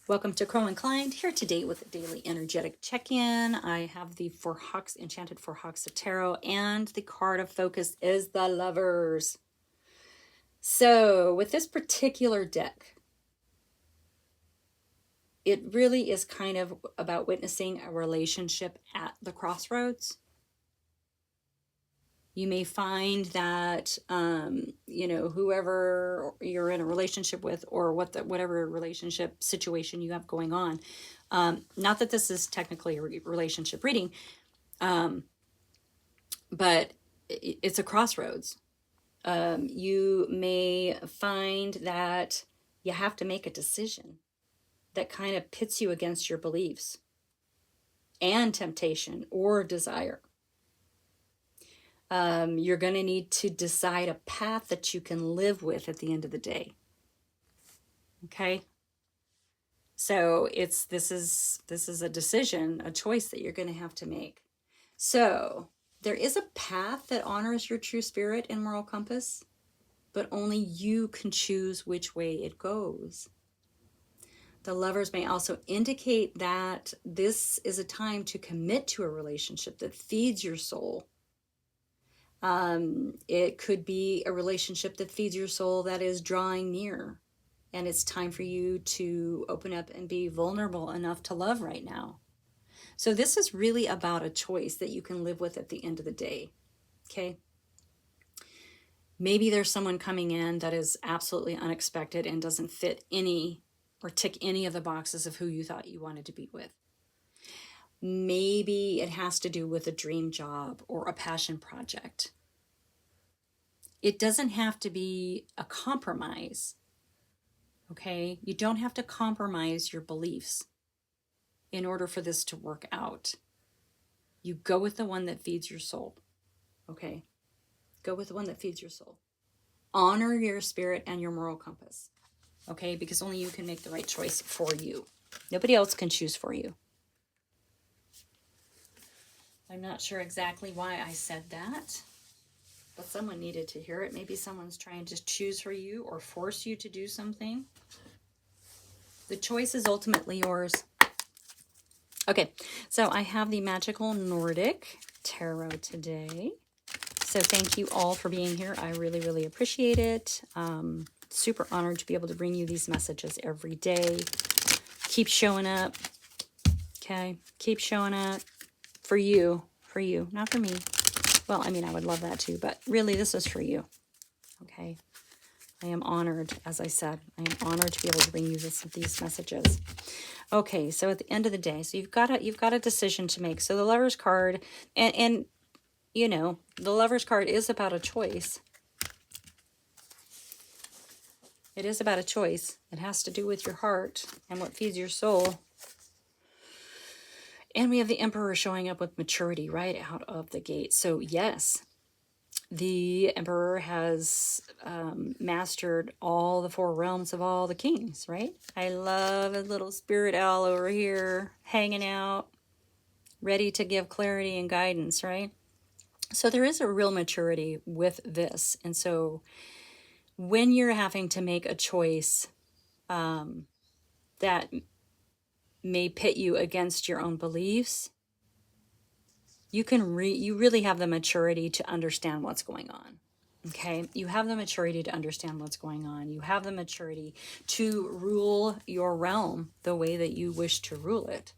Welcome to Crow and Klein, here today with a daily energetic check-in. I have the Four Hawks, Enchanted Four Hawks of Tarot, and the card of focus is the Lovers. So with this particular deck, it really is kind of about witnessing a relationship at the crossroads. You may find that, whoever you're in a relationship with, or whatever relationship situation you have going on, not that this is technically a relationship reading, but it's a crossroads. You may find that you have to make a decision that kind of pits you against your beliefs and temptation or desire. You're going to need to decide a path that you can live with at the end of the day. Okay? So this is a decision, a choice that you're going to have to make. So there is a path that honors your true spirit and moral compass, but only you can choose which way it goes. The Lovers may also indicate that this is a time to commit to a relationship that feeds your soul. It could be a relationship that feeds your soul that is drawing near, and it's time for you to open up and be vulnerable enough to love right now. So this is really about a choice that you can live with at the end of the day. Okay? Maybe there's someone coming in that is absolutely unexpected and doesn't fit any or tick any of the boxes of who you thought you wanted to be with. Maybe it has to do with a dream job or a passion project. It doesn't have to be a compromise. Okay? You don't have to compromise your beliefs in order for this to work out. You go with the one that feeds your soul. Okay? Go with the one that feeds your soul. Honor your spirit and your moral compass. Okay? Because only you can make the right choice for you. Nobody else can choose for you. I'm not sure exactly why I said that, but someone needed to hear it. Maybe someone's trying to choose for you or force you to do something. The choice is ultimately yours. Okay, so I have the Magical Nordic Tarot today. So thank you all for being here. I really, really appreciate it. Super honored to be able to bring you these messages every day. Keep showing up. Okay, keep showing up for you, not for me. Well, I mean, I would love that too, but really this is for you. Okay, I am honored, as I said, I am honored to be able to bring you these messages. Okay, so at the end of the day, so you've got a decision to make. So the Lover's card, and you know, the Lover's card is about a choice. It is about a choice. It has to do with your heart and what feeds your soul. And we have the Emperor showing up with maturity right out of the gate. So yes, the Emperor has mastered all the four realms of all the kings, right? I love a little spirit owl over here hanging out, ready to give clarity and guidance, right? So there is a real maturity with this. And so when you're having to make a choice that may pit you against your own beliefs, you really have the maturity to understand what's going on. Okay, you have the maturity to understand what's going on. You have the maturity to rule your realm the way that you wish to rule it,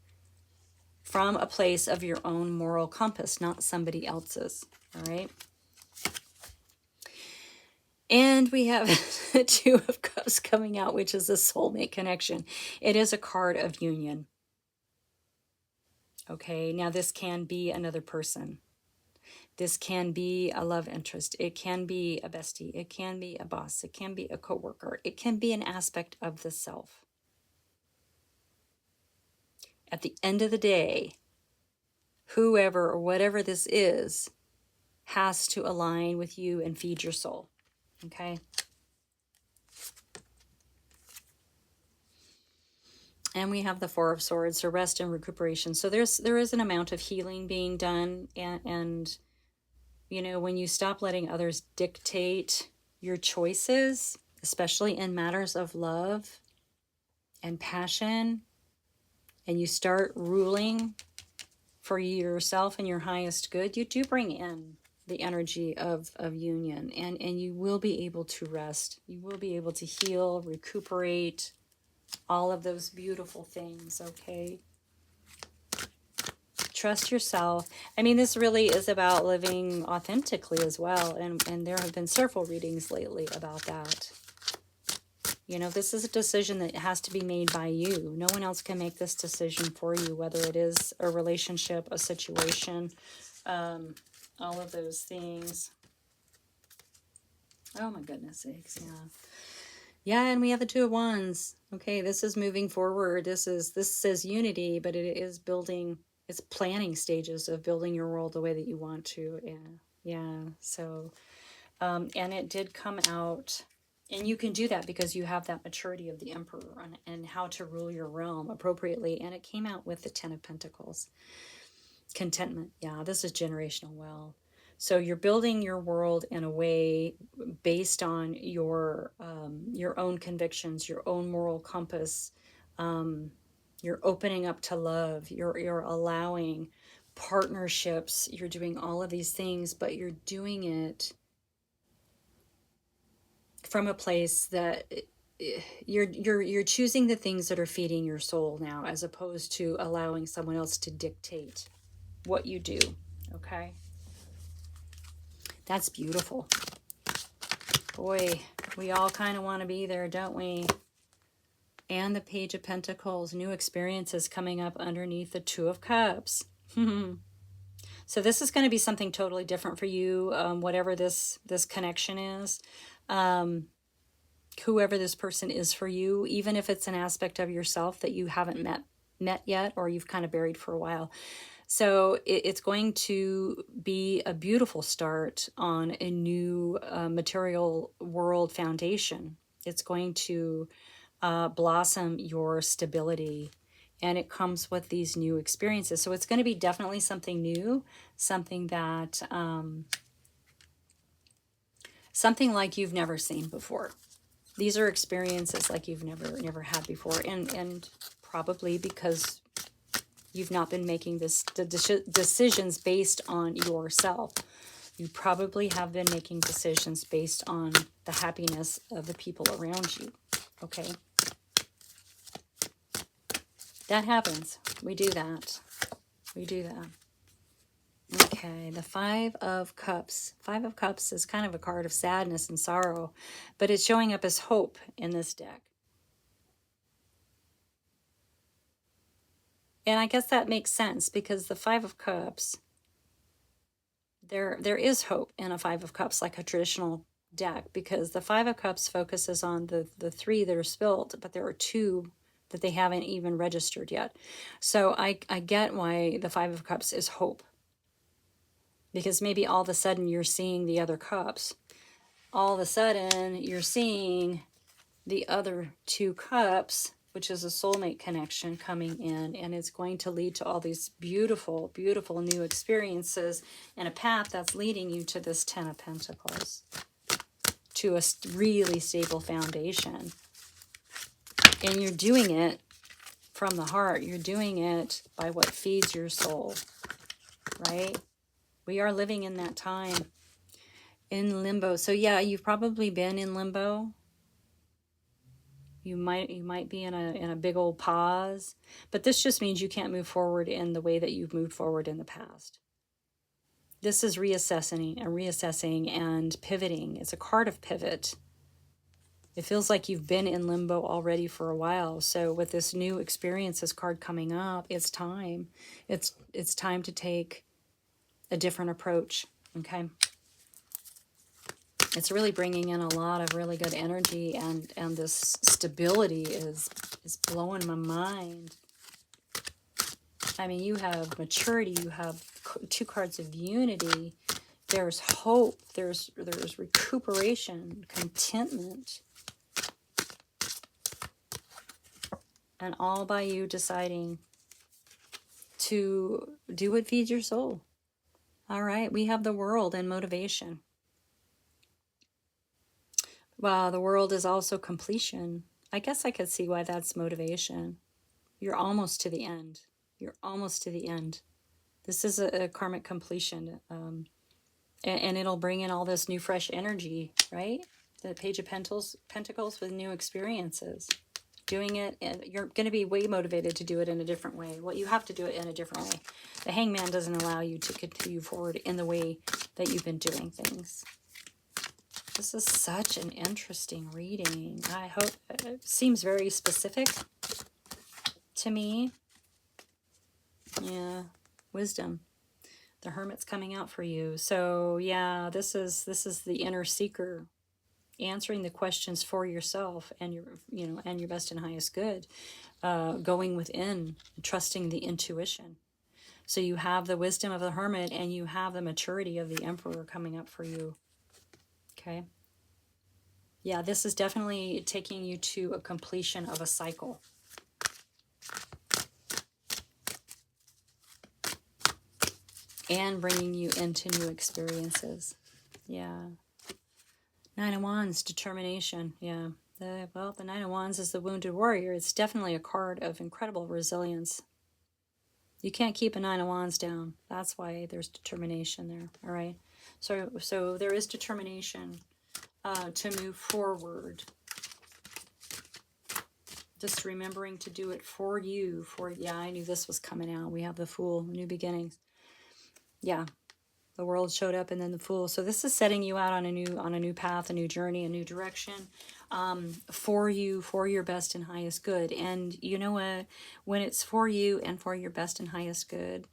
from a place of your own moral compass, not somebody else's. All right. And we have the Two of Cups coming out, which is a soulmate connection. It is a card of union. Okay, now this can be another person. This can be a love interest. It can be a bestie. It can be a boss. It can be a coworker. It can be an aspect of the self. At the end of the day, whoever or whatever this is has to align with you and feed your soul. Okay? And we have the Four of Swords, so rest and recuperation. So there is an amount of healing being done, and you know, when you stop letting others dictate your choices, especially in matters of love and passion, and you start ruling for yourself and your highest good, you do bring in the energy of union, and you will be able to rest. You will be able to heal, recuperate, all of those beautiful things, okay? Trust yourself. I mean, this really is about living authentically as well, and there have been several readings lately about that. You know, this is a decision that has to be made by you. No one else can make this decision for you, whether it is a relationship, a situation, all of those things. Oh my goodness sakes, yeah. Yeah, and we have the Two of Wands. Okay, this is moving forward. This says unity, but it is building, it's planning stages of building your world the way that you want to. Yeah. So, and it did come out, and you can do that because you have that maturity of the Emperor and how to rule your realm appropriately. And it came out with the Ten of Pentacles. Contentment. Yeah, this is generational wealth. So you're building your world in a way based on your own convictions, your own moral compass. You're opening up to love. You're allowing partnerships. You're doing all of these things, but you're doing it from a place that you're choosing the things that are feeding your soul now, as opposed to allowing someone else to dictate what you do. Okay. That's beautiful. Boy, we all kind of want to be there, don't we? And the Page of Pentacles, new experiences coming up underneath the Two of Cups. So this is going to be something totally different for you, whatever this connection is. Whoever this person is for you, even if it's an aspect of yourself that you haven't met yet, or you've kind of buried for a while. So it's going to be a beautiful start on a new material world foundation. It's going to blossom your stability, and it comes with these new experiences. So it's going to be definitely something new, something that, something like you've never seen before. These are experiences like you've never had before, and probably because you've not been making decisions based on yourself. You probably have been making decisions based on the happiness of the people around you. Okay? That happens. We do that. We do that. Okay, the Five of Cups. Five of Cups is kind of a card of sadness and sorrow, but it's showing up as hope in this deck. And I guess that makes sense because the Five of Cups, there is hope in a Five of Cups, like a traditional deck, because the Five of Cups focuses on the three that are spilt, but there are two that they haven't even registered yet. So I get why the Five of Cups is hope. Because maybe all of a sudden you're seeing the other cups. All of a sudden you're seeing the other two cups, which is a soulmate connection coming in, and it's going to lead to all these beautiful, beautiful new experiences and a path that's leading you to this Ten of Pentacles, to a really stable foundation. And you're doing it from the heart. You're doing it by what feeds your soul, right? We are living in that time, in limbo. So yeah, you've probably been in limbo. You might be in a big old pause, but this just means you can't move forward in the way that you've moved forward in the past. This is reassessing and pivoting. It's a card of pivot. It feels like you've been in limbo already for a while. So with this new experiences card coming up, it's time. It's time to take a different approach. Okay. It's really bringing in a lot of really good energy, and this stability is blowing my mind. I mean, you have maturity, you have two cards of unity, there's hope, there's recuperation, contentment, and all by you deciding to do what feeds your soul. All right, we have the World and motivation. Wow, the World is also completion. I guess I could see why that's motivation. You're almost to the end. You're almost to the end. This is a karmic completion. And it'll bring in all this new, fresh energy, right? The Page of Pentacles with new experiences. Doing it, and you're going to be way motivated to do it in a different way. Well, you have to do it in a different way. The Hangman doesn't allow you to continue forward in the way that you've been doing things. This is such an interesting reading. I hope it seems very specific to me. Yeah, wisdom. The Hermit's coming out for you. So yeah, this is the inner seeker answering the questions for yourself and your and your best and highest good, going within, trusting the intuition. So you have the wisdom of the Hermit and you have the maturity of the Emperor coming up for you. Okay. Yeah, this is definitely taking you to a completion of a cycle. And bringing you into new experiences. Yeah. Nine of Wands, determination. Yeah. The Nine of Wands is the wounded warrior. It's definitely a card of incredible resilience. You can't keep a Nine of Wands down. That's why there's determination there. All right. So there is determination to move forward. Just remembering to do it for you. Yeah, I knew this was coming out. We have the Fool, new beginnings. Yeah. The World showed up and then the Fool. So this is setting you out on a new path, a new journey, a new direction, for you, for your best and highest good. And you know what? When it's for you and for your best and highest good,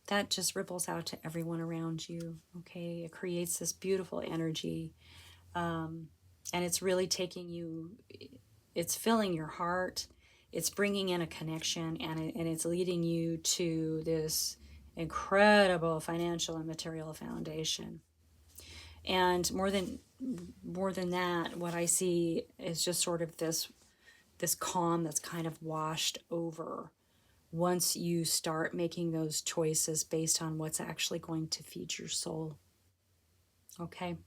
that just ripples out to everyone around you. Okay, it creates this beautiful energy, and it's really taking you. It's filling your heart. It's bringing in a connection, and it's leading you to this incredible financial and material foundation. And more than that, what I see is just sort of this calm that's kind of washed over once you start making those choices based on what's actually going to feed your soul. Okay.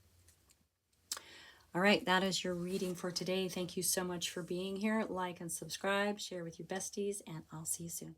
All right, that is your reading for today. Thank you so much for being here. Like and subscribe, share with your besties, and I'll see you soon.